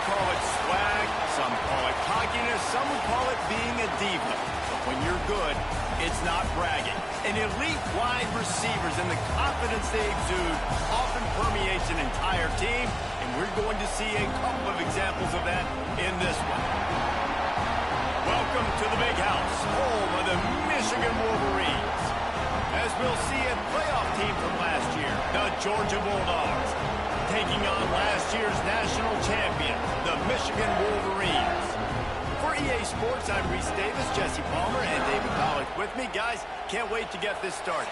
call it swag, some call it cockiness, some would call it being a diva. But when you're good, it's not bragging. And elite wide receivers and the confidence they exude often permeates an entire team, and we're going to see a couple of examples of that in this one. Welcome to the Big House, home of the Michigan Wolverines. As we'll see a playoff team from last year, the Georgia Bulldogs, taking on last year's national champion, the Michigan Wolverines. For EA Sports, I'm Reese Davis, Jesse Palmer, and David Collins with me. Guys, can't wait to get this started.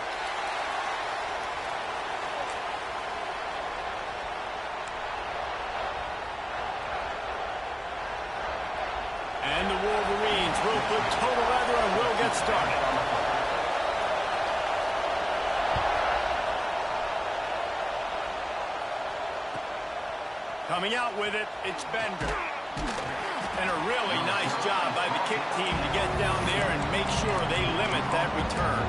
And the Wolverines will put total weather and will get started. Coming out with it, it's Bender. And a really nice job by the kick team to get down there and make sure they limit that return.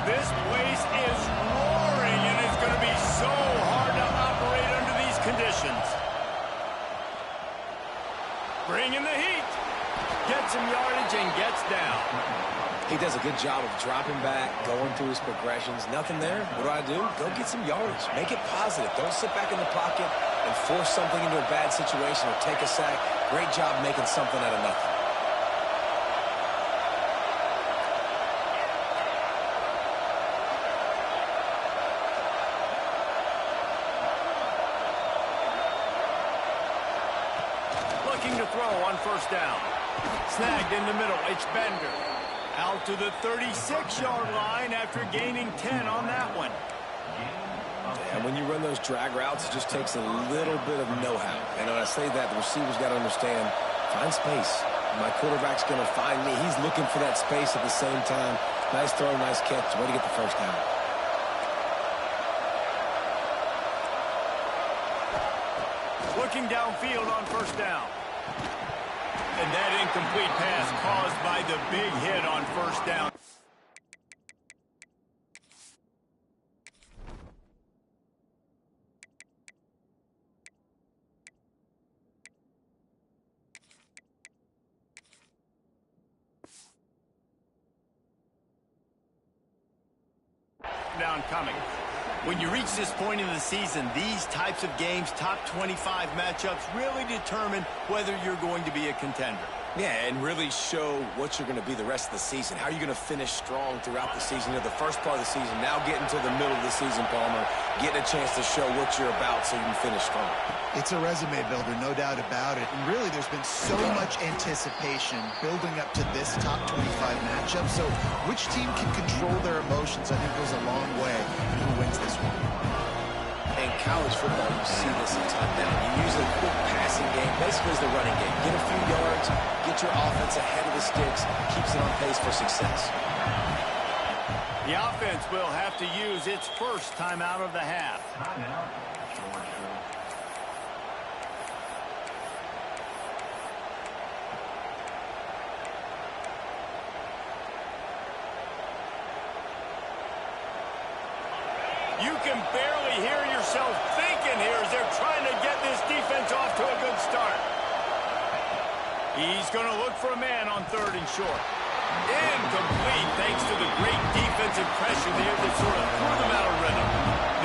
This place is roaring, and it's going to be so hard to operate under these conditions. Bringing the heat. Gets some yardage and gets down. He does a good job of dropping back, going through his progressions. Nothing there. What do? Go get some yardage. Make it positive. Don't sit back in the pocket and force something into a bad situation or take a sack. Great job making something out of nothing. To throw on first down. Snagged in the middle. It's Bender. Out to the 36-yard line after gaining 10 on that one. And when you run those drag routes, it just takes a little bit of know-how. And when I say that, the receiver's got to understand, find space. My quarterback's going to find me. He's looking for that space at the same time. Nice throw, nice catch. Way to get the first down. Looking downfield on first down. And that incomplete pass caused by the big hit on first down. Down coming. When you reach this point in the season, these types of games, top 25 matchups, really determine whether you're going to be a contender. Yeah, and really show what you're going to be the rest of the season. How are you going to finish strong throughout the season? You know, the first part of the season, now getting to the middle of the season, Palmer, getting a chance to show what you're about so you can finish strong. It's a resume builder, no doubt about it. And really, there's been so much anticipation building up to this top 25 matchup. So which team can control their emotions, I think, goes a long way in who wins this one. In college football, you see this a ton now. You use a quick passing game, basically as the running game. Get a few yards, get your offense ahead of the sticks, keeps it on pace for success. The offense will have to use its first time out of the half. You can barely hear yourself thinking here as they're trying to get this defense off to a good start. He's going to look for a man on third and short. Incomplete thanks to the great defensive pressure there that sort of threw them out of rhythm.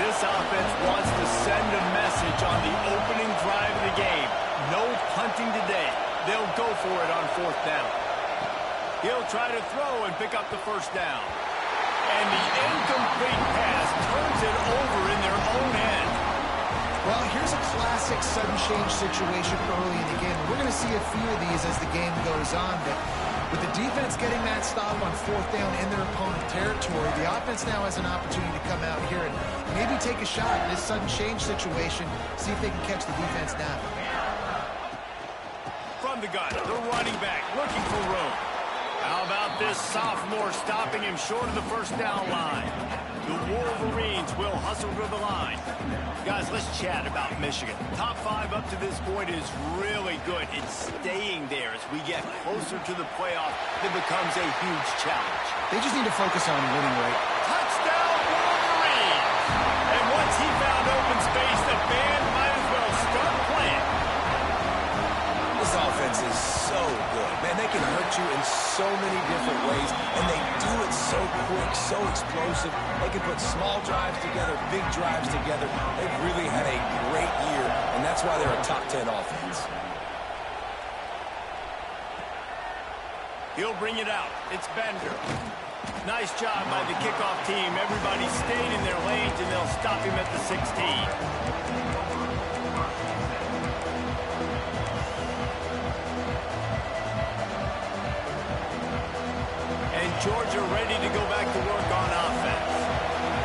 This offense wants to send a message on the opening drive of the game. No punting today. They'll go for it on fourth down. He'll try to throw and pick up the first down. And the incomplete pass turns it over in their own end. Well, here's a classic sudden change situation early in the game. We're going to see a few of these as the game goes on. But with the defense getting that stop on fourth down in their opponent territory, the offense now has an opportunity to come out here and maybe take a shot in this sudden change situation, see if they can catch the defense down. From the gun, the running back looking for room. How about this sophomore stopping him short of the first down line? The Wolverines will hustle to the line. Guys, let's chat about Michigan. Top 5 up to this point is really good. It's staying there as we get closer to the playoff. It becomes a huge challenge. They just need to focus on winning, right? Touchdown, Wolverines! And once he found open space, the band might as well start playing. This offense is so good. Man, they can hurt you in so many different ways, and they do it so quick, so explosive. They can put small drives together, big drives together. They've really had a great year, and that's why they're a top 10 offense. He'll bring it out. It's Bender. Nice job by the kickoff team. Everybody stayed in their lanes, and they'll stop him at the 16. Georgia ready to go back to work on offense.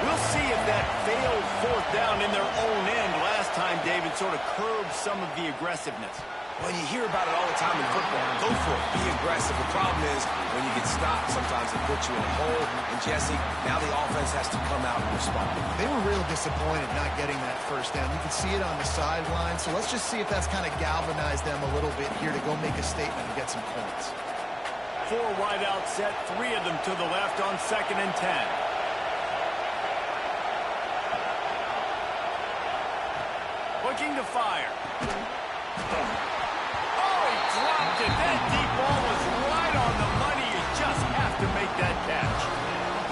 We'll see if that failed 4th down in their own end last time, David, sort of curbed some of the aggressiveness. Well, you hear about it all the time in football. Go for it. Be aggressive. The problem is when you get stopped, sometimes it puts you in a hole. And, Jesse, now the offense has to come out and respond. They were real disappointed not getting that 1st down. You can see it on the sideline. So let's just see if that's kind of galvanized them a little bit here to go make a statement and get some points. 4 wide out set, 3 of them to the left on 2nd and 10. Looking to fire. Oh, he dropped it. That deep ball was right on the money. You just have to make that catch.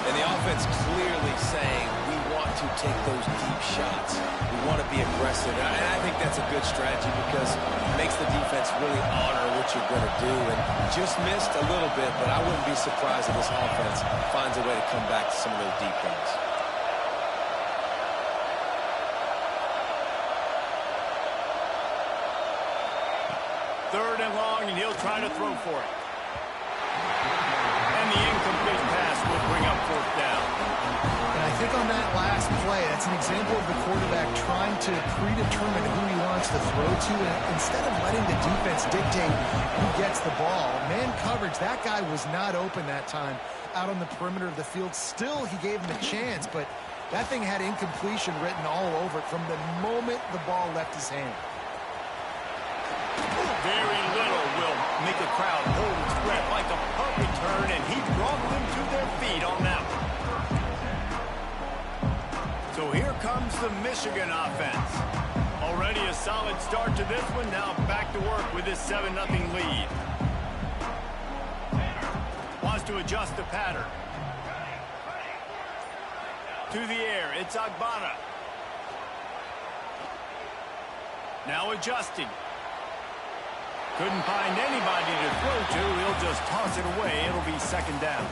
And the offense clearly saying, we want to take those deep shots. We want to be aggressive. And I think that's a good strategy because it makes the defense really honor what you're going to do. And just missed a little bit, but I wouldn't be surprised if this offense finds a way to come back to some of those deep ones. Third and long, and he'll try to throw for it. And the incomplete pass will bring up 4th down. And I think on that last play, that's an example of the quarterback trying to predetermine who he wants to throw to. And instead of letting the defense dictate who gets the ball, man coverage, that guy was not open that time out on the perimeter of the field. Still, he gave him a chance, but that thing had incompletion written all over it from the moment the ball left his hand. Very little will make a crowd hold its breath like a punt return, and he brought them to their feet on that one. So here comes the Michigan offense. Already a solid start to this one. Now back to work with this 7-0 lead. Wants to adjust the pattern. To the air, it's Agbana. Now adjusting. Couldn't find anybody to throw to. He'll just toss it away. It'll be 2nd down.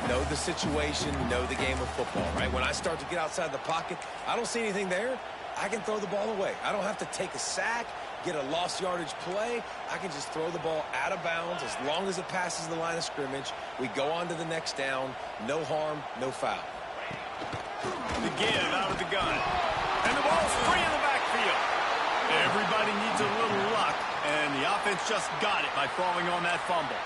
Know the situation, know the game of football, right? When I start to get outside the pocket, I don't see anything there. I can throw the ball away. I don't have to take a sack, get a lost yardage play. I can just throw the ball out of bounds as long as it passes the line of scrimmage. We go on to the next down. No harm, no foul. The give out of the gun. And the ball's free in the backfield. Everybody needs a little luck, and the offense just got it by falling on that fumble.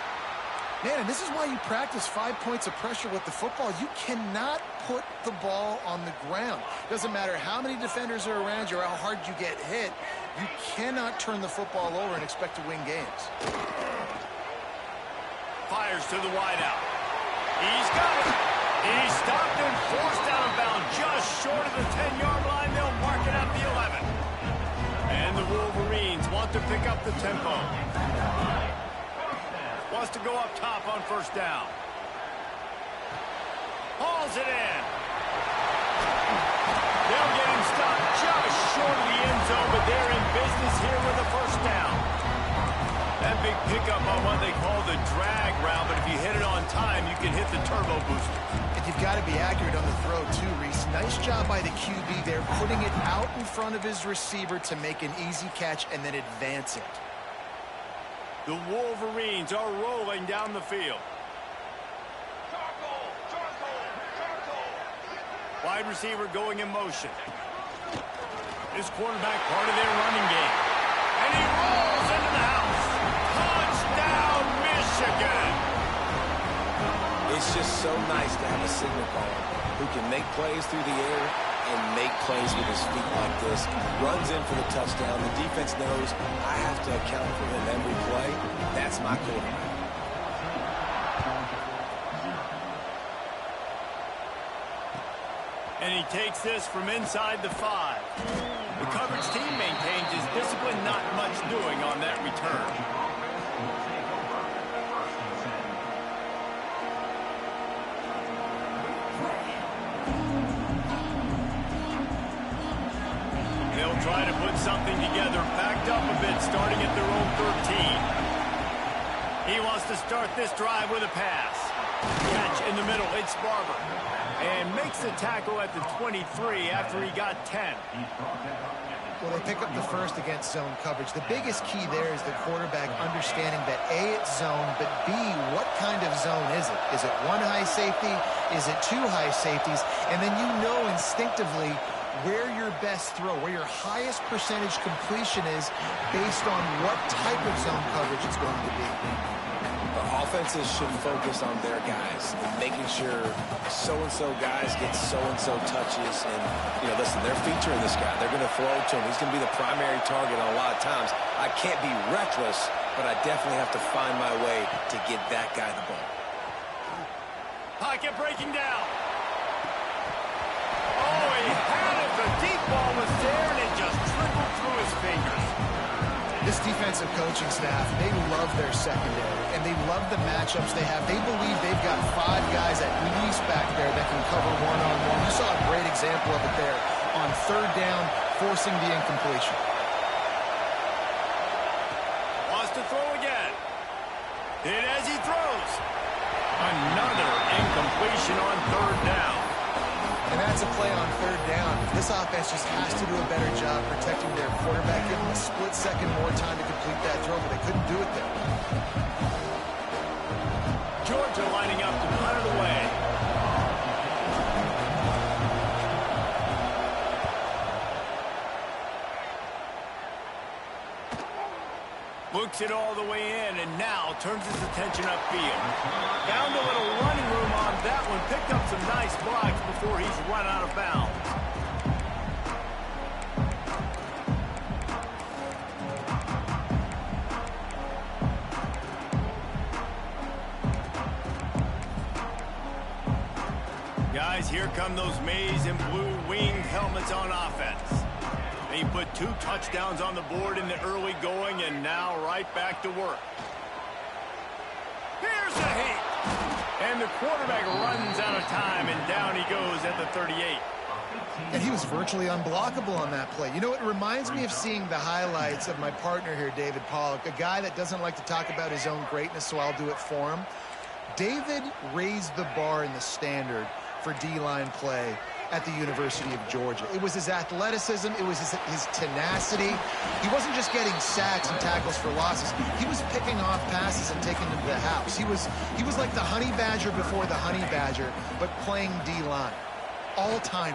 Man, and this is why you practice 5 points of pressure with the football. You cannot put the ball on the ground. Doesn't matter how many defenders are around you or how hard you get hit. You cannot turn the football over and expect to win games. Fires to the wideout. He's got it. He's stopped and forced out of bounds just short of the 10-yard line. They'll mark it at the 11. And the Wolverines want to pick up the tempo. Wants to go up top on 1st down. Hauls it in. They'll get him stopped just short of the end zone, but they're in business here with a 1st down. That big pickup on what they call the drag route, but if you hit it on time, you can hit the turbo booster. And you've got to be accurate on the throw, too, Reese. Nice job by the QB there, putting it out in front of his receiver to make an easy catch and then advance it. The Wolverines are rolling down the field. Wide receiver going in motion. This quarterback part of their running game. And he rolls into the house. Touchdown, Michigan! It's just so nice to have a signal caller who can make plays through the air and make plays with his feet like this. Runs in for the touchdown. The defense knows I have to account for him every play. That's my quarterback. And he takes this from inside the 5. The coverage team maintains his discipline, not much doing on that return. They'll try to put something together, backed up a bit, starting at their own 13. He wants to start this drive with a pass. Catch in the middle, it's Barber. And makes the tackle at the 23 after he got 10. Well, they pick up the first against zone coverage. The biggest key there is the quarterback understanding that A, it's zone, but B, what kind of zone is it? Is it one high safety? Is it two high safeties? And then you know instinctively where your best throw, where your highest percentage completion is based on what type of zone coverage it's going to be. Offenses should focus on their guys and making sure so-and-so guys get so-and-so touches. And, you know, listen, they're featuring this guy. They're going to throw to him. He's going to be the primary target on a lot of times. I can't be reckless, but I definitely have to find my way to get that guy the ball. Pocket breaking down. Oh, he had it. The deep ball was there, and it just trickled through his fingers. This defensive coaching staff, they love their secondary, and they love the matchups they have. They believe they've got 5 guys at least back there that can cover one-on-one. You saw a great example of it there on third down, forcing the incompletion. Wants to throw again. Hit as he throws. Another incompletion on third down. And that's a play on third down. This offense just has to do a better job protecting their quarterback. Give them a split second more time to complete that throw, but they couldn't do it there. Georgia lining up to punt it away. Looks it all the way in, and now turns his attention upfield. Found a little running room on that one. Picked up some nice blocks before he's run out of bounds. Guys, here come those maize and blue winged helmets on offense. He put 2 touchdowns on the board in the early going, and now right back to work. Here's the hit. And the quarterback runs out of time, and down he goes at the 38. And he was virtually unblockable on that play. You know, it reminds me of seeing the highlights of my partner here, David Pollock, a guy that doesn't like to talk about his own greatness, so I'll do it for him. David raised the bar in the standard for D-line play at the University of Georgia. It was his athleticism. It was his tenacity. He wasn't just getting sacks and tackles for losses. He was picking off passes and taking them to the house. He was like the honey badger before the honey badger, but playing D-line. All-time.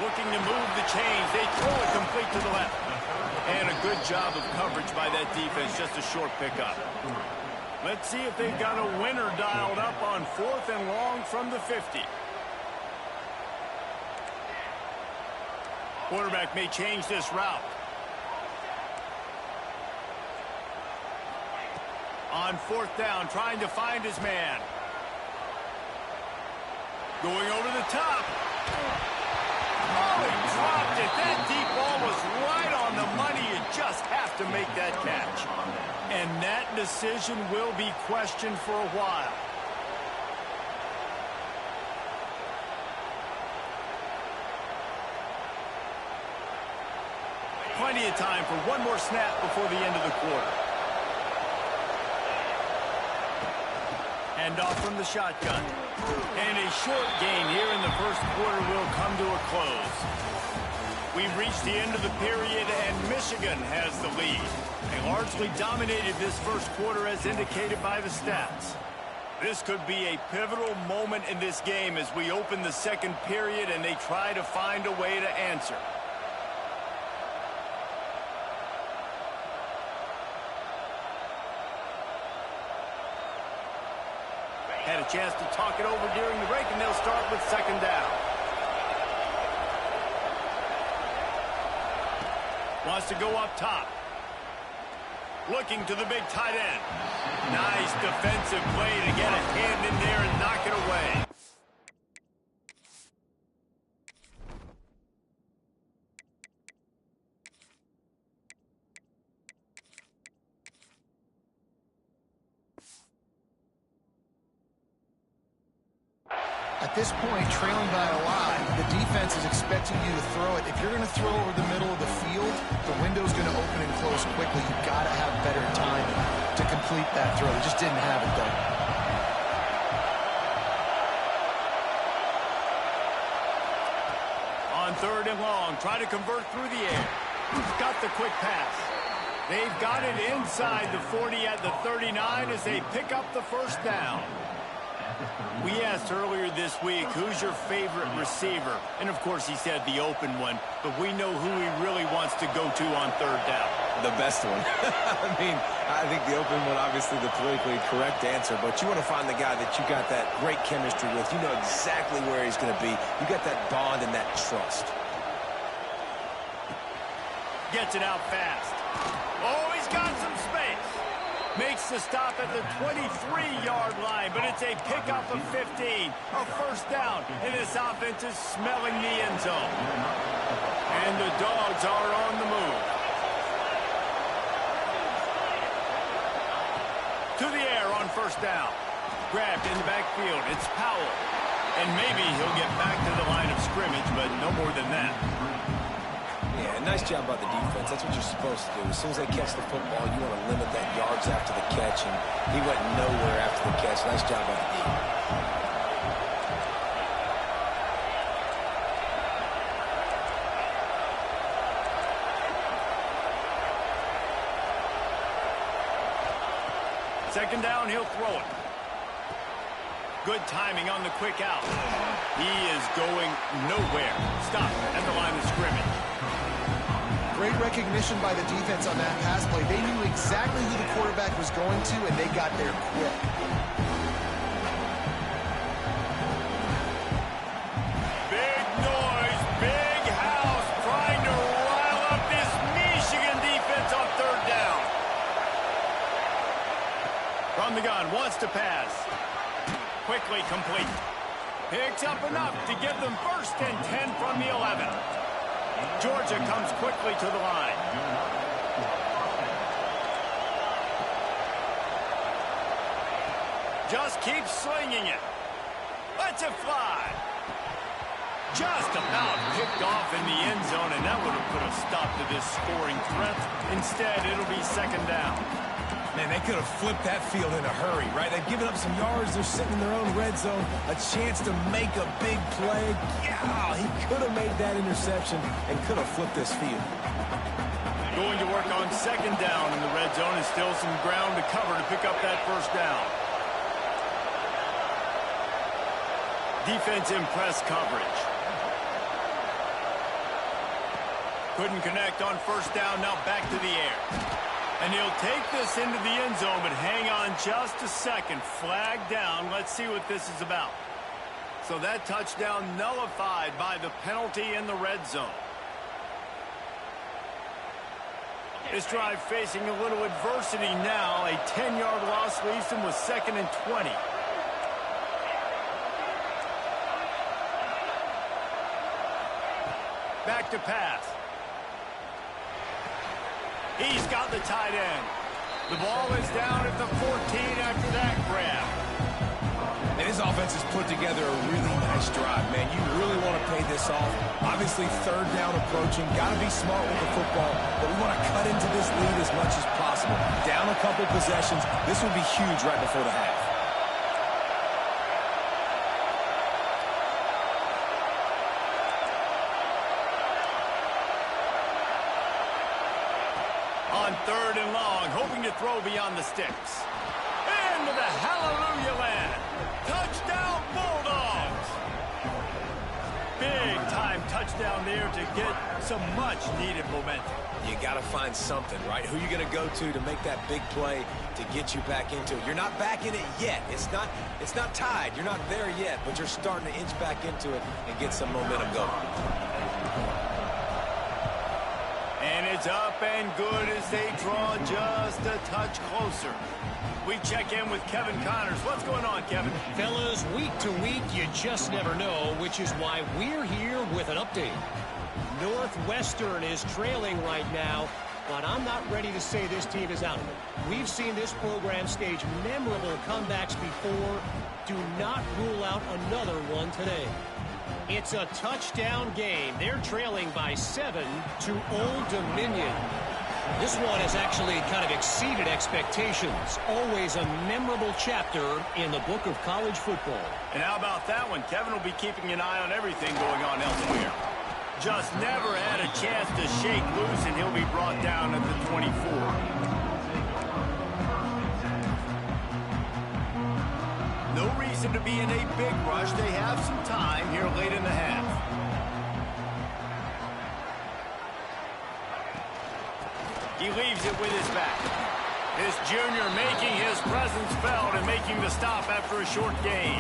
Looking to move the chains. They throw it complete to the left. And a good job of coverage by that defense. Just a short pickup. Let's see if they've got a winner dialed up on 4th and long from the 50. Quarterback may change this route. On 4th down, trying to find his man. Going over the top. Oh, he dropped it. That deep ball was right on the money. You just have to make that catch. And that decision will be questioned for a while. Plenty of time for one more snap before the end of the quarter. Hand off from the shotgun. And a short game here in the first quarter will come to a close. We've reached the end of the period, and Michigan has the lead. They largely dominated this first quarter as indicated by the stats. This could be a pivotal moment in this game as we open the second period and they try to find a way to answer. chance to talk it over during the break, and they'll start with second down. Wants to go up top. Looking to the big tight end. Nice defensive play to get a hand in there and knock it away. At this point, trailing by a lot, the defense is expecting you to throw it. If you're going to throw over the middle of the field, the window's going to open and close quickly. You've got to have better time to complete that throw. They just didn't have it, though. On third and long, try to convert through the air. Got the quick pass. They've got it inside the 40 at the 39 as they pick up the first down. We asked earlier this week, who's your favorite receiver? And, of course, he said the open one, but we know who he really wants to go to on third down. The best one. I mean, I think the open one, obviously the politically correct answer, but you want to find the guy that you got that great chemistry with. You know exactly where he's going to be. You got that bond and that trust. Gets it out fast. Oh, he's got some space. Makes the stop at the 23-yard line, but it's a pickup of 15. A first down, and this offense is smelling the end zone. And the Dogs are on the move. To the air on first down. Grabbed in the backfield. It's Powell. And maybe he'll get back to the line of scrimmage, but no more than that. Yeah, nice job by the defense. That's what you're supposed to do. As soon as they catch the football, you want to limit that yards after the catch, and he went nowhere after the catch. Nice job by the D. Second down, he'll throw it. Good timing on the quick out. He is going nowhere. Stop at the line of scrimmage. Great recognition by the defense on that pass play. They knew exactly who the quarterback was going to, and they got there quick. Big noise, big house, trying to rile up this Michigan defense on third down. From the gun, wants to pass. Quickly complete. Picks up enough to give them first and 10 from the 11. Georgia comes quickly to the line. Just keeps slinging it. Lets it fly. Just about picked off in the end zone, and that would have put a stop to this scoring threat. Instead, it'll be second down. Man, they could have flipped that field in a hurry, right? They've given up some yards. They're sitting in their own red zone. A chance to make a big play. Yeah, he could have made that interception and could have flipped this field. Going to work on second down in the red zone, and still some ground to cover to pick up that first down. Defense in press coverage. Couldn't connect on first down, now back to the air. And he'll take this into the end zone, but hang on just a second. Flag down. Let's see what this is about. So that touchdown nullified by the penalty in the red zone. This drive facing a little adversity now. A 10-yard loss leaves him with second and 20. Back to pass. He's got the tight end. The ball is down at the 14 after that grab. And his offense has put together a really nice drive, man. You really want to pay this off. Obviously, third down approaching. Got to be smart with the football, but we want to cut into this lead as much as possible. Down a couple possessions. This would be huge right before the half. On third and long, hoping to throw beyond the sticks. Into the hallelujah land. Touchdown, Bulldogs! Big time touchdown there to get some much-needed momentum. You got to find something, right? Who you going to go to make that big play to get you back into it? You're not back in it yet. It's not tied. You're not there yet, but you're starting to inch back into it and get some momentum going. And it's up and good as they draw just a touch closer. We check in with Kevin Connors. What's going on, Kevin? Fellas, week to week, you just never know, which is why we're here with an update. Northwestern is trailing right now, but I'm not ready to say this team is out of it. We've seen this program stage memorable comebacks before. Do not rule out another one today. It's a touchdown game. They're trailing by 7 to Old Dominion. This one has actually kind of exceeded expectations. Always a memorable chapter in the book of college football. And how about that one? Kevin will be keeping an eye on everything going on elsewhere. Just never had a chance to shake loose, and he'll be brought down at the 24. No reason to be in a big rush. They have some time here late in the half. He leaves it with his back. This junior making his presence felt and making the stop after a short gain.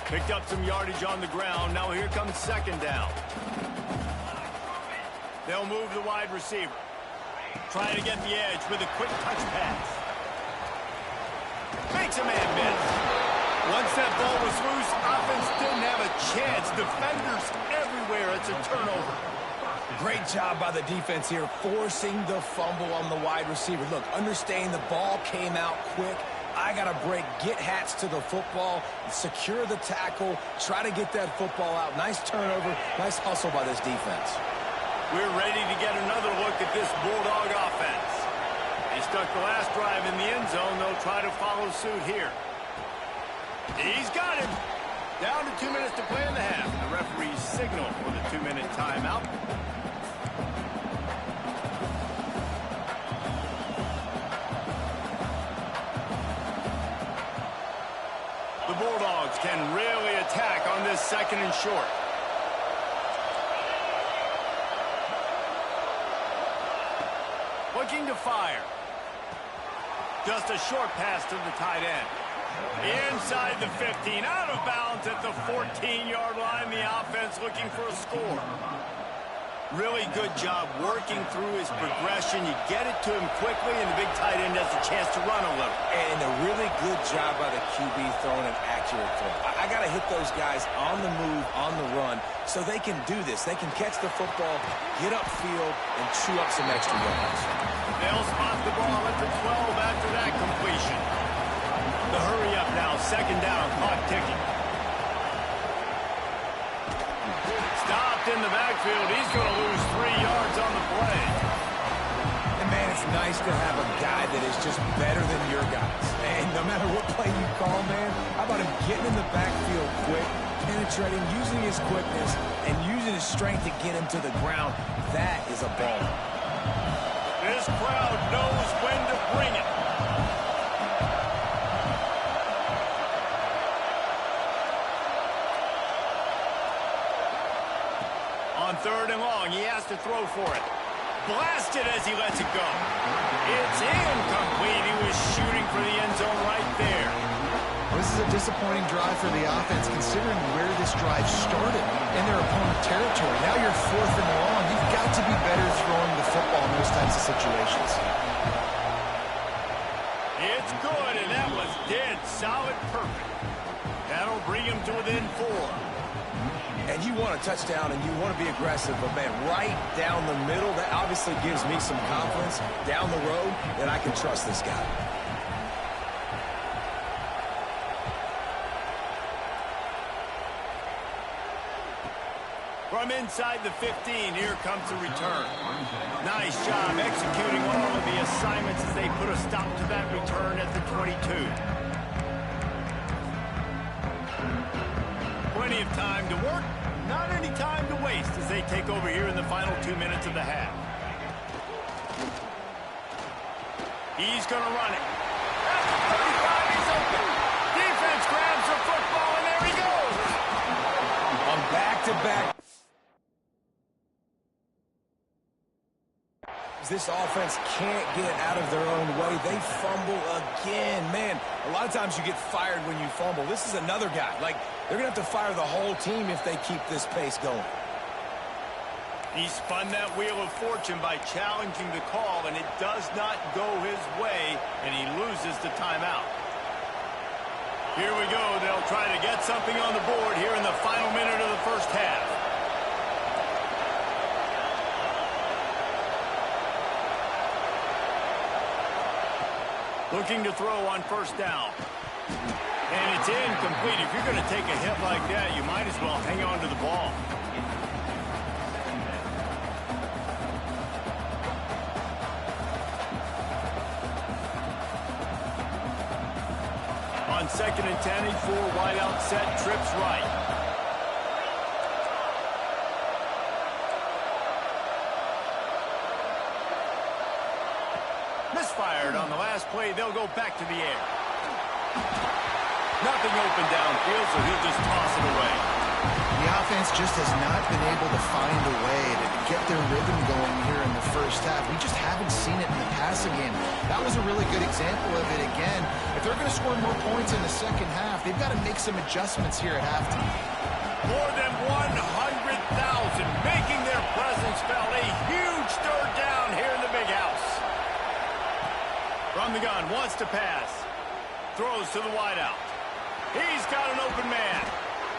Picked up some yardage on the ground. Now here comes second down. They'll move the wide receiver. Trying to get the edge with a quick touch pass. Makes a man miss. Once that ball was loose, offense didn't have a chance. Defenders everywhere. It's a turnover. Great job by the defense here, forcing the fumble on the wide receiver. Look, understanding the ball came out quick. I got to break, get Hats to the football, secure the tackle, try to get that football out. Nice turnover, nice hustle by this defense. We're ready to get another look at this Bulldog offense. They stuck the last drive in the end zone. They'll try to follow suit here. He's got him. Down to 2 minutes to play in the half. The referee's signal for the 2-minute timeout. The Bulldogs can really attack on this second and short. Looking to fire. Just a short pass to the tight end. Inside the 15, out of bounds at the 14-yard line. The offense looking for a score. Really good job working through his progression. You get it to him quickly, and the big tight end has a chance to run a little. And a really good job by the QB throwing an accurate throw. I got to hit those guys on the move, on the run, so they can do this. They can catch the football, get upfield, and chew up some extra yards. They'll spot the ball at the 12 after that completion. The hurry up now, second down, clock ticking. Stopped in the backfield. He's going to lose 3 yards on the play. And man, it's nice to have a guy that is just better than your guys. And no matter what play you call, man, how about him getting in the backfield quick, penetrating, using his quickness, and using his strength to get him to the ground? That is a ball. This crowd knows when to bring it. On third and long, he has to throw for it. Blasted as he lets it go. It's incomplete. He was shooting for the end zone right there. This is a disappointing drive for the offense, considering where this drive started in their opponent territory. Now you're fourth and long. You've got to be better throwing the football in those types of situations. It's good, and that was dead solid perfect. That'll bring him to within 4. And you want a touchdown and you want to be aggressive, but man, right down the middle, that obviously gives me some confidence down the road that I can trust this guy. From inside the 15, here comes the return. Nice job executing all of the assignments as they put a stop to that return at the 22. Plenty of time to work, not any time to waste as they take over here in the final 2 minutes of the half. He's going to run it. At the 35, he's open. Defense grabs back-to-back. This offense can't get out of their own way. They fumble again. Man, a lot of times you get fired when you fumble. This is another guy. Like, they're going to have to fire the whole team if they keep this pace going. He spun that wheel of fortune by challenging the call, and it does not go his way, and he loses the timeout. Here we go. They'll try to get something on the board here in the final minute of the first half. Looking to throw on first down. And it's incomplete. If you're going to take a hit like that, you might as well hang on to the ball. On 2nd and 10, a 4 wide out set, trips right. Misfired on the last play. They'll go back to the air. Nothing open downfield, so he'll just toss it away. The offense just has not been able to find a way to get their rhythm going here in the first half. We just haven't seen it in the passing game. That was a really good example of it again. If they're going to score more points in the second half, they've got to make some adjustments here at halftime. More than 100,000 making their presence felt. A huge third down here in the big house. From the gun, wants to pass. Throws to the wideout. He's got an open man.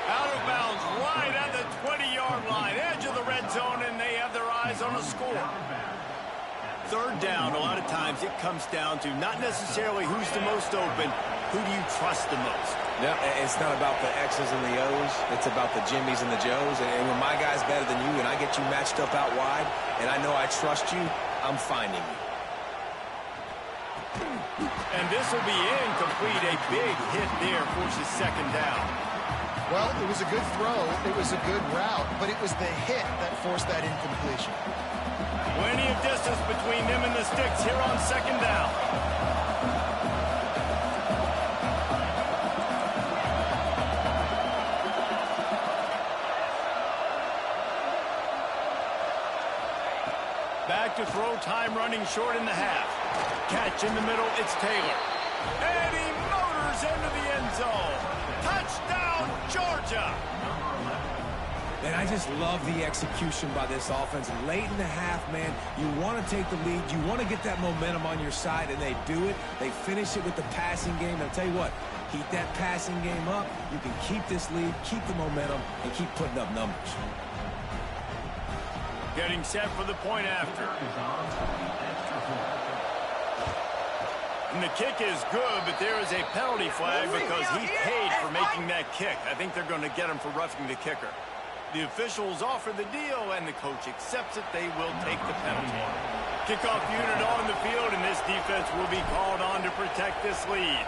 Out of bounds right at the 20-yard line. Edge of the red zone, and they have their eyes on a score. Third down, a lot of times it comes down to not necessarily who's the most open, who do you trust the most? No, it's not about the X's and the O's. It's about the Jimmys and the Joes. And when my guy's better than you and I get you matched up out wide, and I know I trust you, I'm finding you. And this will be incomplete. A big hit there forces second down. Well, it was a good throw. It was a good route, but it was the hit that forced that incompletion. Plenty of distance between them and the sticks here on second down. Back to throw, time running short in the half. Catch in the middle, it's Taylor. And he motors into the end zone. Touchdown, Georgia! And I just love the execution by this offense. Late in the half, man, you want to take the lead. You want to get that momentum on your side, and they do it. They finish it with the passing game. And I'll tell you what, keep that passing game up. You can keep this lead, keep the momentum, and keep putting up numbers. Getting set for the point after. And the kick is good, but there is a penalty flag because he paid for making that kick. I think they're going to get him for roughing the kicker. The officials offer the deal, and the coach accepts it. They will take the penalty. Kickoff unit on the field, and this defense will be called on to protect this lead.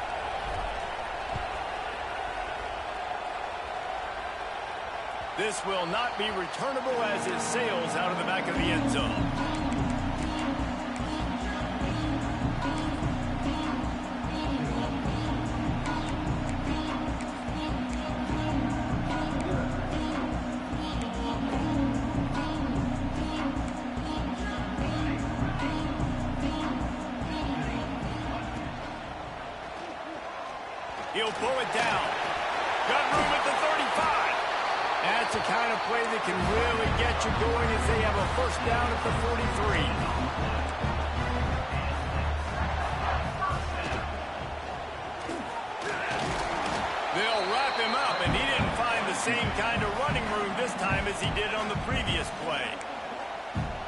This will not be returnable as it sails out of the back of the end zone. He'll pull it down. Got room at the 35. That's the kind of play that can really get you going as they have a first down at the 43. They'll wrap him up, and he didn't find the same kind of running room this time as he did on the previous play.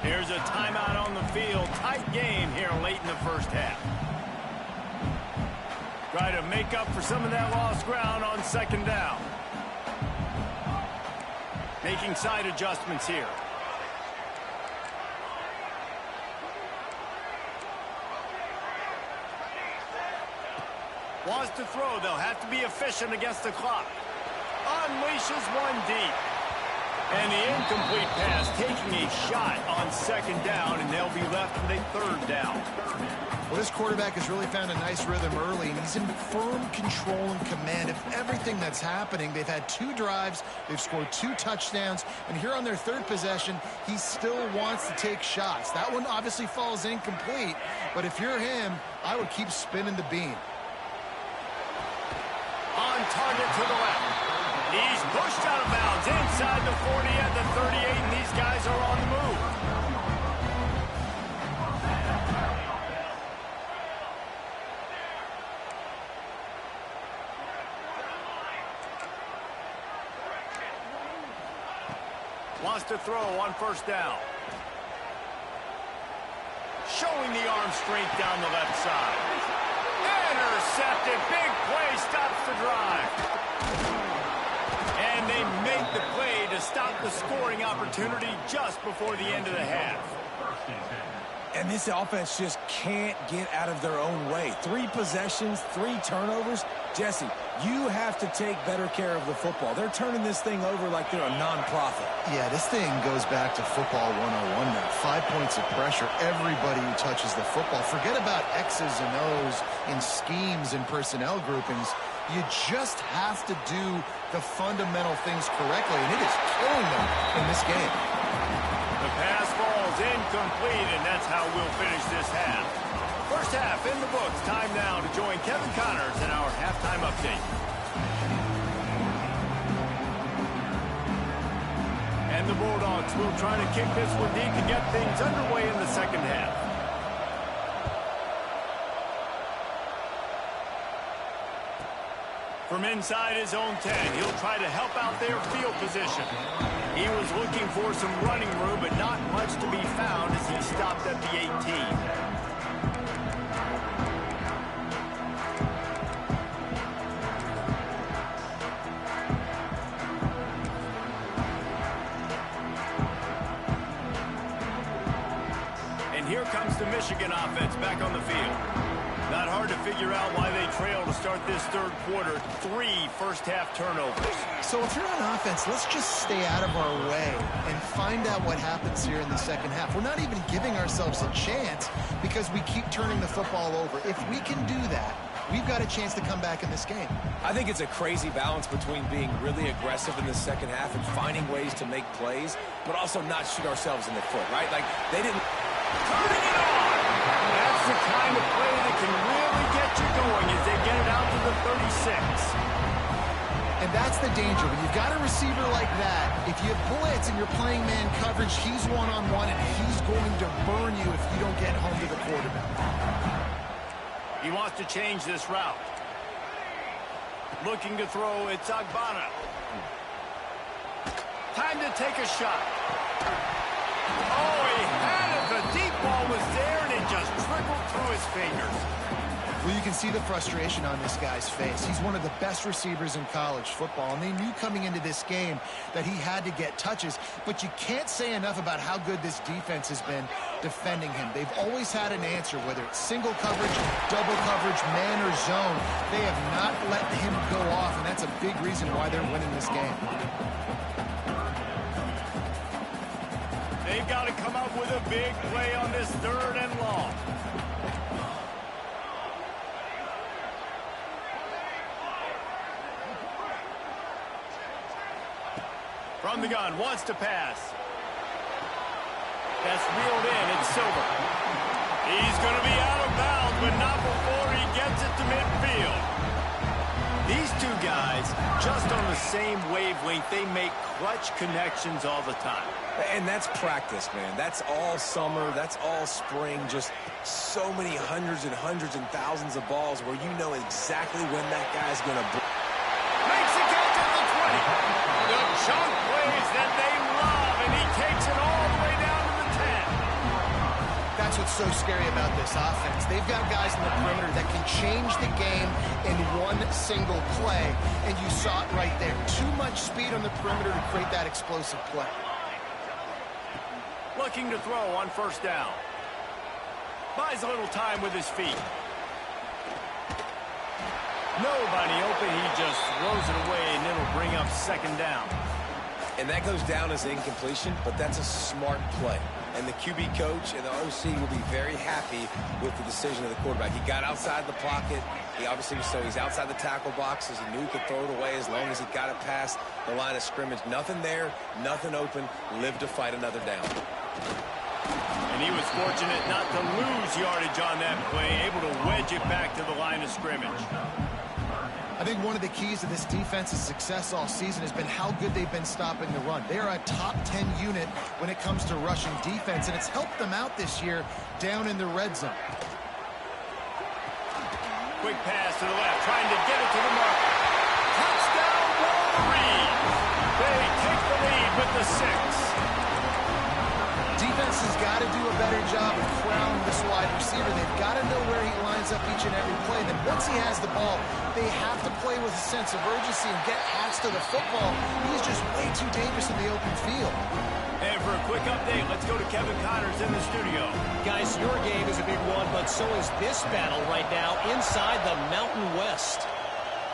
Here's a timeout on the field. Tight game here late in the first half. Try to make up for some of that lost ground on second down. Making side adjustments here. Wants to throw. They'll have to be efficient against the clock. Unleashes one deep. And the incomplete pass taking a shot on second down, and they'll be left with a third down. Well, this quarterback has really found a nice rhythm early, and he's in firm control and command of everything that's happening. They've had 2 drives, they've scored 2 touchdowns, and here on their 3rd possession, he still wants to take shots. That one obviously falls incomplete, but if you're him, I would keep spinning the beam. On target to the left. He's pushed out of bounds inside the 40 at the 38, and these guys are on the move. Wants to throw on 1st down. Showing the arm strength down the left side. Intercepted. Big play stops the drive. And they make the play to stop the scoring opportunity just before the end of the half. And this offense just can't get out of their own way. 3 possessions, 3 turnovers. Jesse, you have to take better care of the football. They're turning this thing over like they're a nonprofit. Yeah, this thing goes back to football 101 now. 5 points of pressure. Everybody who touches the football. Forget about X's and O's in schemes and personnel groupings. You just have to do the fundamental things correctly, and it is killing them in this game. The pass falls incomplete, and that's how we'll finish this half. 1st half in the books. Time now to join Kevin Connors in our halftime update. And the Bulldogs will try to kick this one deep to get things underway in the 2nd half. From inside his own 10, he'll try to help out their field position. He was looking for some running room, but not much to be found as he stopped at the 18. And here comes the Michigan offense back on the field. Not hard to figure out why they trail to start this 3rd quarter. 3 first-half turnovers. So if you're on offense, let's just stay out of our way and find out what happens here in the 2nd half. We're not even giving ourselves a chance because we keep turning the football over. If we can do that, we've got a chance to come back in this game. I think it's a crazy balance between being really aggressive in the 2nd half and finding ways to make plays, but also not shoot ourselves in the foot, right? Like, they didn't... Turning it on! That's the kind of play that can really get you going as they get it out to the 36. And that's the danger. When you've got a receiver like that, if you blitz and you're playing man coverage, he's one-on-one, and he's going to burn you if you don't get home to the quarterback. He wants to change this route. Looking to throw, it's Agbana. Time to take a shot. Oh, he had it. The deep ball was there, and it just trickled through his fingers. Well, you can see the frustration on this guy's face. He's one of the best receivers in college football, and they knew coming into this game that he had to get touches, but you can't say enough about how good this defense has been defending him. They've always had an answer, whether it's single coverage, double coverage, man or zone. They have not let him go off, and that's a big reason why they're winning this game. They've got to come up with a big play on this 3rd and long. From the gun, wants to pass. That's reeled in, it's Silver. He's going to be out of bounds, but not before he gets it to midfield. These 2 guys, just on the same wavelength, they make clutch connections all the time. And that's practice, man. That's all summer. That's all spring. Just so many hundreds and hundreds and thousands of balls where you know exactly when that guy's going to... Makes the catch at the 20. The chunk plays that they love, and he takes it all the way down to the 10. That's what's so scary about this offense. They've got guys in the perimeter that can change the game in one single play, and you saw it right there. Too much speed on the perimeter to create that explosive play. Looking to throw on 1st down. Buys a little time with his feet. Nobody open. He just throws it away, and it'll bring up 2nd down. And that goes down as incompletion, but that's a smart play. And the QB coach and the OC will be very happy with the decision of the quarterback. He got outside the pocket. He obviously was he's outside the tackle boxes. He knew he could throw it away as long as he got it past the line of scrimmage. Nothing there, nothing open. Live to fight another down. And he was fortunate not to lose yardage on that play, able to wedge it back to the line of scrimmage. I think one of the keys to this defense's success all season has been how good they've been stopping the run. They are a top 10 unit when it comes to rushing defense, and it's helped them out this year down in the red zone. Quick pass to the left, trying to get it to the mark. Touchdown, Wolverines! They take the lead with the 6. Defense has got to do a better job of crowding this wide receiver. They've got to know where he lines up each and every play. Then once he has the ball, they have to play with a sense of urgency and get Hats to the football. He's just way too dangerous in the open field. And for a quick update, let's go to Kevin Connors in the studio. Guys, your game is a big one, but so is this battle right now inside the Mountain West.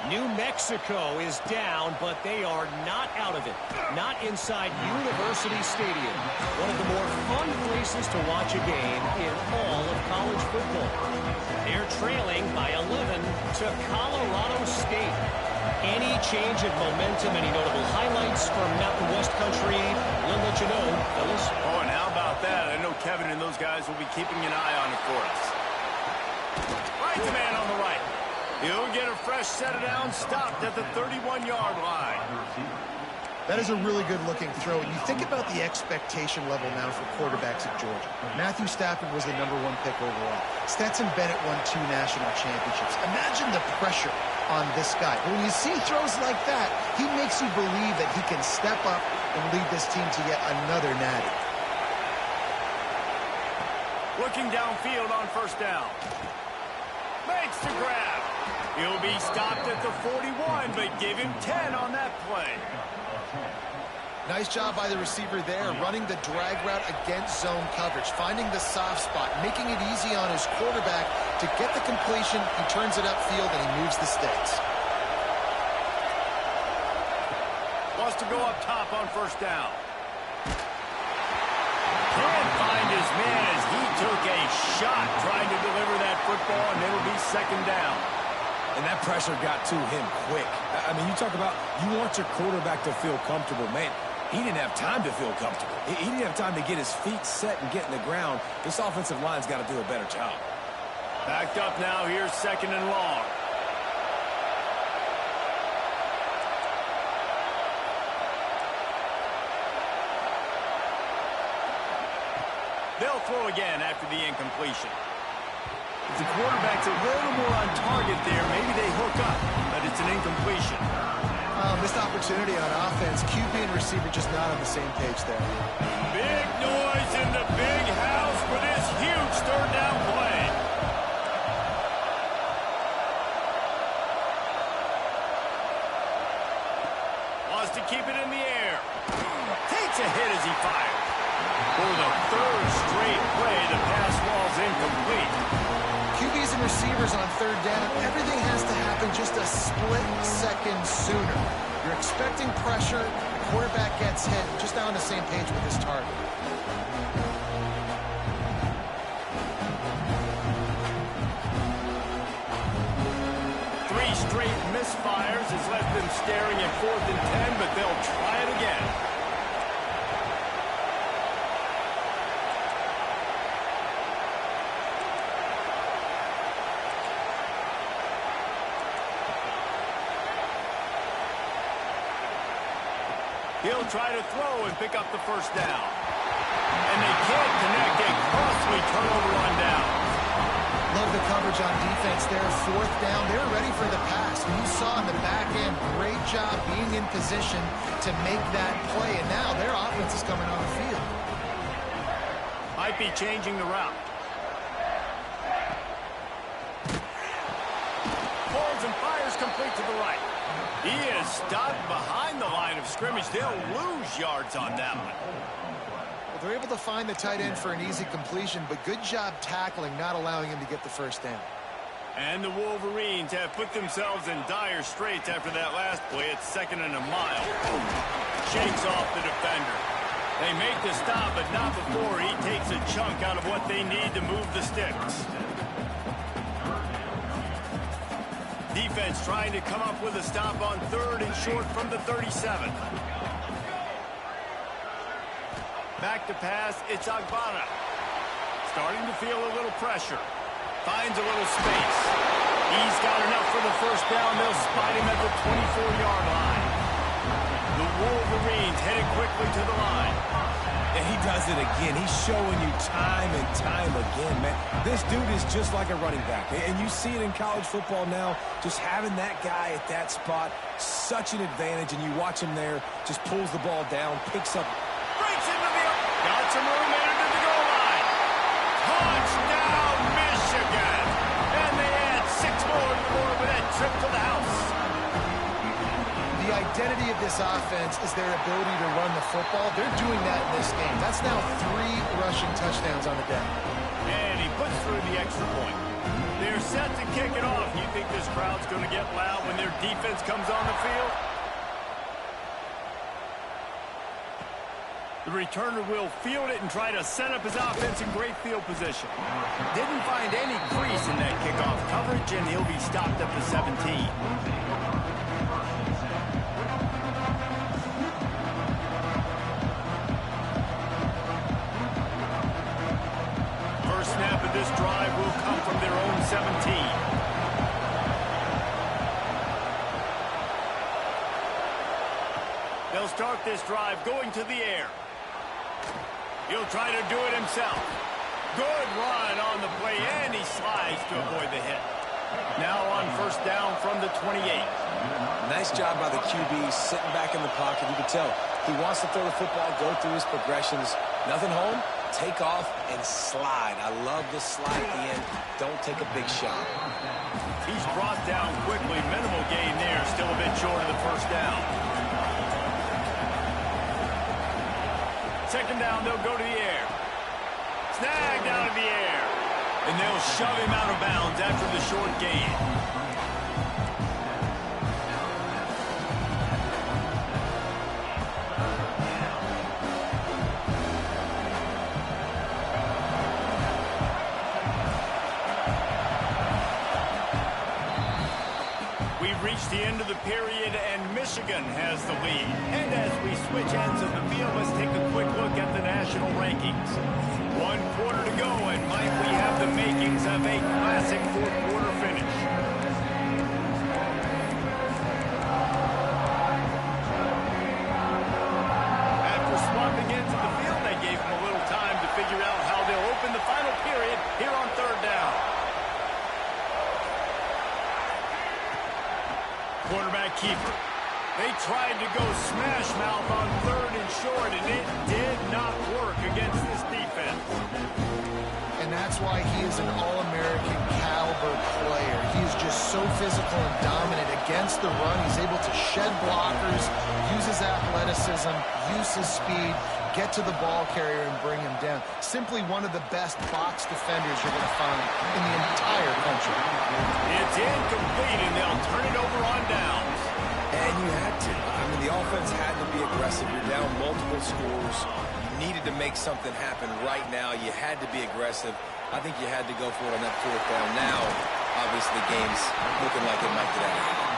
New Mexico is down, but they are not out of it. Not inside University Stadium, one of the more fun places to watch a game in all of college football. They're trailing by 11 to Colorado State. Any change of momentum, any notable highlights from Mountain West country? We'll let you know, fellas. Oh, and how about that? I know Kevin and those guys will be keeping an eye on it for us. Right to man on the right. He'll get a fresh set it down, stopped at the 31-yard line. That is a really good-looking throw. And you think about the expectation level now for quarterbacks at Georgia. Matthew Stafford was the #1 pick overall. Stetson Bennett won 2 national championships. Imagine the pressure on this guy. But when you see throws like that, he makes you believe that he can step up and lead this team to yet another natty. Looking downfield on first down. Makes the grab. He'll be stopped at the 41, but give him 10 on that play. Nice job by the receiver there, running the drag route against zone coverage, finding the soft spot, making it easy on his quarterback to get the completion. He turns it upfield, and he moves the sticks. Wants to go up top on first down. Can't find his man as he took a shot trying to deliver that football, and it'll be second down. And that pressure got to him quick. I mean, you talk about you want your quarterback to feel comfortable. Man, he didn't have time to feel comfortable. He didn't have time to get his feet set and get in the ground. This offensive line's got to do a better job. Backed up now. Here's second and long. They'll throw again after the incompletion. If the quarterback's a little more on target there, maybe they hook up, but it's an incompletion. Missed opportunity on offense. QB and receiver just not on the same page there. Big noise in the big house for this huge third down play. Wants to keep it in the air. Takes a hit as he fires. For the third straight play, the pass ball's incomplete. QBs and receivers on third down, everything has to happen just a split second sooner. You're expecting pressure, the quarterback gets hit, just not on the same page with his target. Three straight misfires has left them staring at 4th and 10, but they'll try it again. He'll try to throw and pick up the first down. And they can't connect. A costly turnover on down. Love the coverage on defense there. 4th down. They're ready for the pass. And you saw in the back end, great job being in position to make that play. And now their offense is coming on the field. Might be changing the route. Pulls and fires complete to the right. He is stopped behind the line of scrimmage. They'll lose yards on that one. Well, they're able to find the tight end for an easy completion, but good job tackling, not allowing him to get the first down. And the Wolverines have put themselves in dire straits after that last play. It's 2nd and a mile. Shakes off the defender. They make the stop, but not before he takes a chunk out of what they need to move the sticks. Defense trying to come up with a stop on 3rd and short from the 37. Back to pass, it's Agbana. Starting to feel a little pressure. Finds a little space. He's got enough for the first down. They'll spot him at the 24-yard line. The Wolverines headed quickly to the line. And he does it again. He's showing you time and time again, man. This dude is just like a running back. And you see it in college football now, just having that guy at that spot, such an advantage. And you watch him there, just pulls the ball down, picks up. Breaks into the... Got some room there to the goal line. Touchdown, Michigan. And they add 6 more to the board with that trip to the house. The identity of this offense is their ability to run the football. They're doing that in this game. That's now 3 rushing touchdowns on the day. And he puts through the extra point. They're set to kick it off. You think this crowd's going to get loud when their defense comes on the field? The returner will field it and try to set up his offense in great field position. Didn't find any crease in that kickoff coverage, and he'll be stopped at the 17. First snap of this drive will come from their own 17. They'll start this drive going to the air. He'll try to do it himself. Good run on the play, and he slides to avoid the hit. Now on first down from the 28. Nice job by the QB, sitting back in the pocket. You can tell he wants to throw the football, go through his progressions. Nothing home, take off, and slide. I love the slide at the end. Don't take a big shot. He's brought down quickly. Minimal gain there, still a bit short of the first down. Second down, they'll go to the air. Snagged out of the air. And they'll shove him out of bounds after the short gain. We've reached the end of the period, and Michigan has the lead. And as we switch ends of the field, let's take a quick look at the national rankings. 1 quarter to go, and might we have the makings of a classic fourth-quarter finish. After swapping into the field, they gave him a little time to figure out how they'll open the final period here on third down. Quarterback keeper. They tried to go smash mouth on 3rd and short, and it did not work against this defense. And that's why he is an All-American caliber player. He is just so physical and dominant against the run. He's able to shed blockers, use his athleticism, use his speed, get to the ball carrier and bring him down. Simply one of the best box defenders you're going to find in the entire country. It's incomplete, and they'll turn it over on downs. And you had to. I mean, the offense had to be aggressive. You're down multiple scores. You needed to make something happen right now. You had to be aggressive. I think you had to go for it on that 4th down. Now, obviously, the game's looking like it might get out of hand.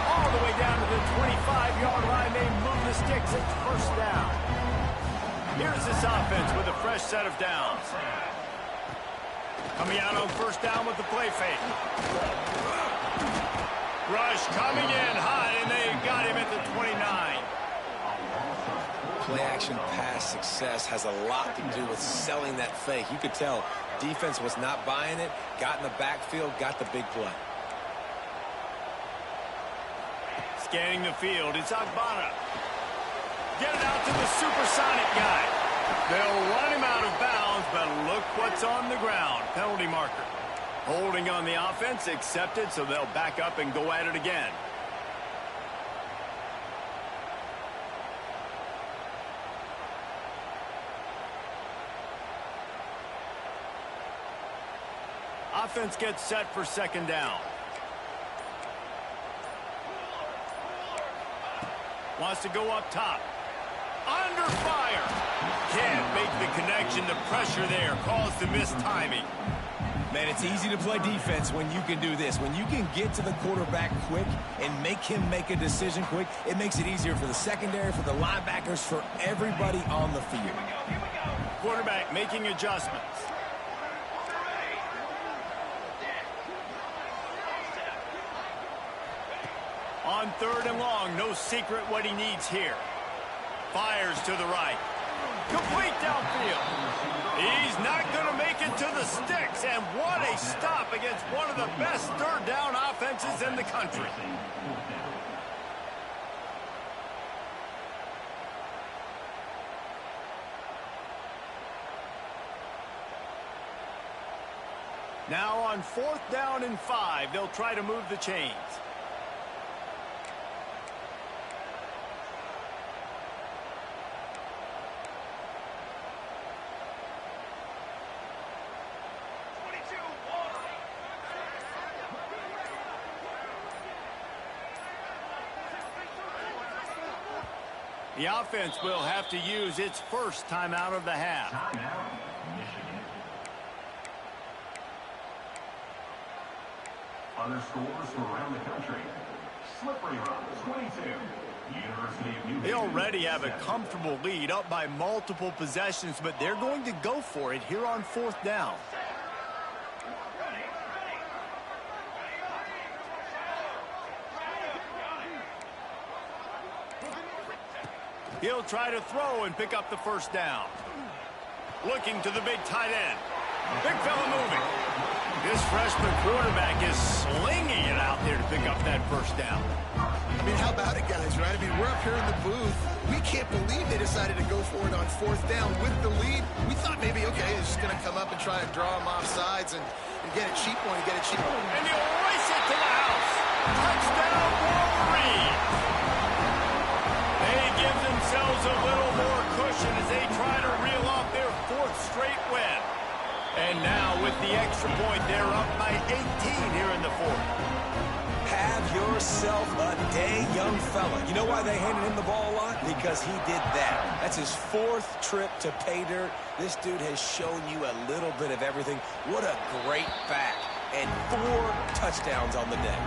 All the way down to the 25-yard line. They move the sticks. It's first down. Here's this offense with a fresh set of downs. Coming out on first down with the play fake. Rush coming in hot, and they got him at the 29. Play-action pass success has a lot to do with selling that fake. You could tell defense was not buying it, got in the backfield, got the big play. Scanning the field, it's Agbana. Get it out to the supersonic guy. They'll run him out of bounds, but look what's on the ground. Penalty marker. Holding on the offense, accepted, so they'll back up and go at it again. Offense gets set for second down. Wants to go up top. Under fire. Can't make the connection. The pressure there caused the missed timing. Man, it's easy to play defense when you can do this. When you can get to the quarterback quick and make him make a decision quick, it makes it easier for the secondary, for the linebackers, for everybody on the field. Quarterback making adjustments. On 3rd and long, no secret what he needs here. Fires to the right. Complete downfield. He's not going to make it to the sticks. And what a stop against one of the best 3rd down offenses in the country. Now on 4th down and 5, they'll try to move the chains. The offense will have to use its first timeout of the half. Other scores from around the country. Slippery Rock, 22. University of New Haven. They already have a comfortable lead, up by multiple possessions, but they're going to go for it here on 4th down. He'll try to throw and pick up the 1st down. Looking to the big tight end. Big fella moving. This freshman quarterback is slinging it out there to pick up that 1st down. I mean, how about it, guys, right? I mean, we're up here in the booth. We can't believe they decided to go for it on 4th down with the lead. We thought maybe, okay, he's just going to come up and try to draw him off sides and get a cheap one and get a cheap one. And he'll race it to the house. Touchdown, Wolverine. They give themselves a little more cushion as they try to reel off their 4th straight win. And now with the extra point, they're up by 18 here in the 4th. Have yourself a day, young fella. You know why they handed him the ball a lot? Because he did that. That's his 4th trip to pay dirt. This dude has shown you a little bit of everything. What a great back. And 4 touchdowns on the day.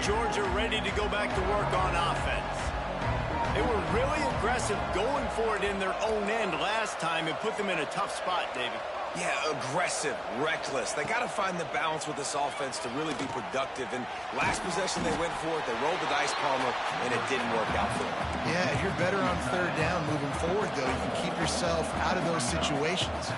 Georgia ready to go back to work on offense. They were really aggressive going for it in their own end last time and put them in a tough spot, David. Yeah, aggressive, reckless. They got to find the balance with this offense to really be productive. And last possession they went for it. They rolled the dice, Palmer, and it didn't work out for them. Yeah, if you're better on 3rd down moving forward, though, you can keep yourself out of those situations.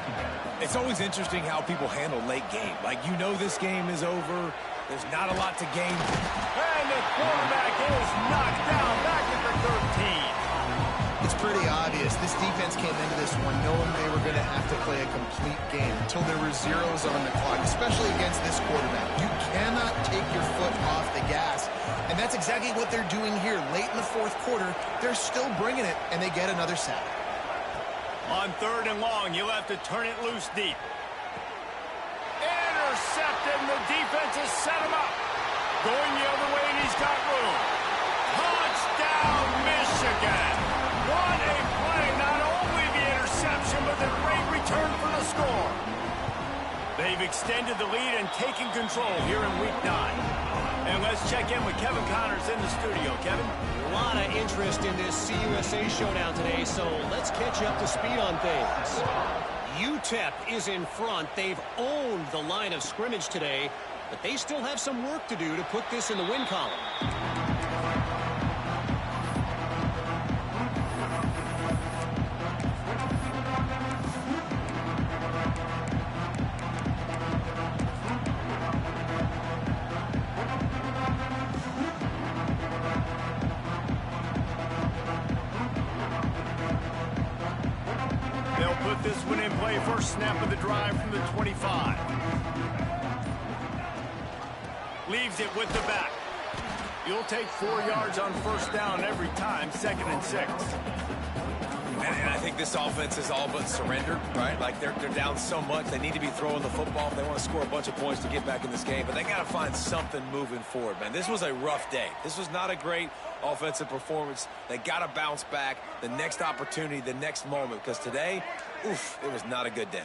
It's always interesting how people handle late game. Like, you know this game is over. There's not a lot to gain. And the quarterback is knocked down back at the 13. It's pretty obvious. This defense came into this one knowing they were going to have to play a complete game until there were zeros on the clock, especially against this quarterback. You cannot take your foot off the gas, and that's exactly what they're doing here. Late in the 4th quarter, they're still bringing it, and they get another sack. On 3rd and long, you'll have to turn it loose deep. Intercepted, and the defense has set him up. Going the other way, and he's got room. Touchdown, Michigan. What a play. Not only the interception, but the great return for the score. They've extended the lead and taken control here in Week 9. And let's check in with Kevin Connors in the studio. Kevin? A lot of interest in this CUSA showdown today, so let's catch you up to speed on things. UTEP is in front. They've owned the line of scrimmage today, but they still have some work to do to put this in the win column. This one in play, first snap of the drive from the 25. Leaves it with the back. You'll take 4 yards on 1st down every time, 2nd and 6. And I think this offense is all but surrendered, right? Like they're down so much. They need to be throwing the football if they want to score a bunch of points to get back in this game. But they got to find something moving forward, man. This was a rough day. This was not a great offensive performance. They got to bounce back the next opportunity, the next moment. Because today, oof, it was not a good day.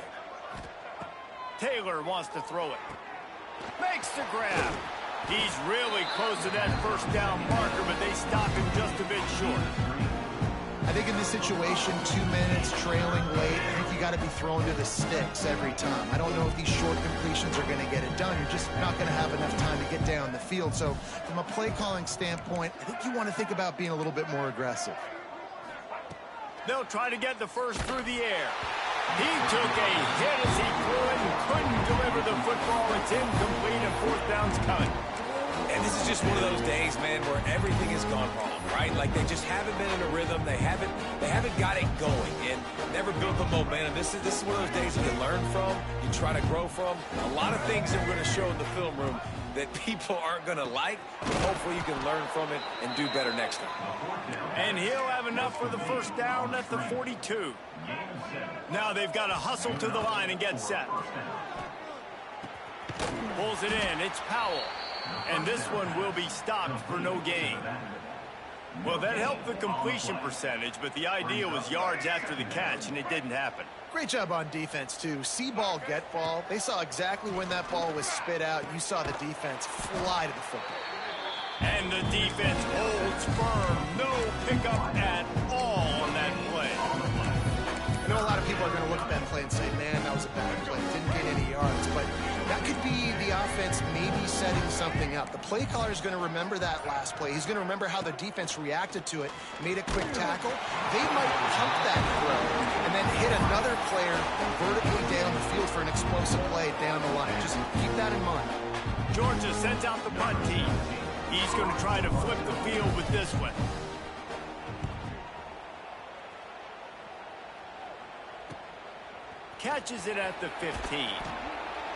Taylor wants to throw it. Makes the grab. He's really close to that first down marker, but they stop him just a bit short. I think in this situation, 2 minutes, trailing late, I think you got to be throwing to the sticks every time. I don't know if these short completions are going to get it done. You're just not going to have enough time to get down the field. So from a play calling standpoint, I think you want to think about being a little bit more aggressive. They'll try to get the first through the air. He took a hit as he threw it and couldn't deliver the football. It's incomplete and fourth down's coming. And this is just one of those days, man, where everything has gone wrong, right? Like they just haven't been in a rhythm. They haven't got it going and never built the momentum. This is one of those days that you learn from, you try to grow from. A lot of things that we're going to show in the film room that people aren't going to like. But hopefully you can learn from it and do better next time. And he'll have enough for the first down at the 42. Now they've got to hustle to the line and get set. Pulls it in. It's Powell. And this one will be stopped for no gain. Well, that helped the completion percentage, but the idea was yards after the catch, and it didn't happen. Great job on defense, too. See ball, get ball. They saw exactly when that ball was spit out. You saw the defense fly to the football. And the defense holds firm. No pickup at all on that play. I know a lot of people are going to look at that play and say, man, that was a bad play. Didn't get any yards. But that could be the offense maybe setting something up. The play caller is going to remember that last play. He's going to remember how the defense reacted to it, made a quick tackle. They might pump that throw and then hit another player vertically down the field for an explosive play down the line. Just keep that in mind. Georgia sends out the punt team. He's going to try to flip the field with this one. Catches it at the 15.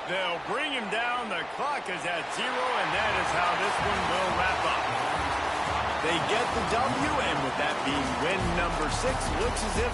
They'll bring him down. The clock is at 0, and that is how this one will wrap up. They get the W, and with that being win number 6, looks as if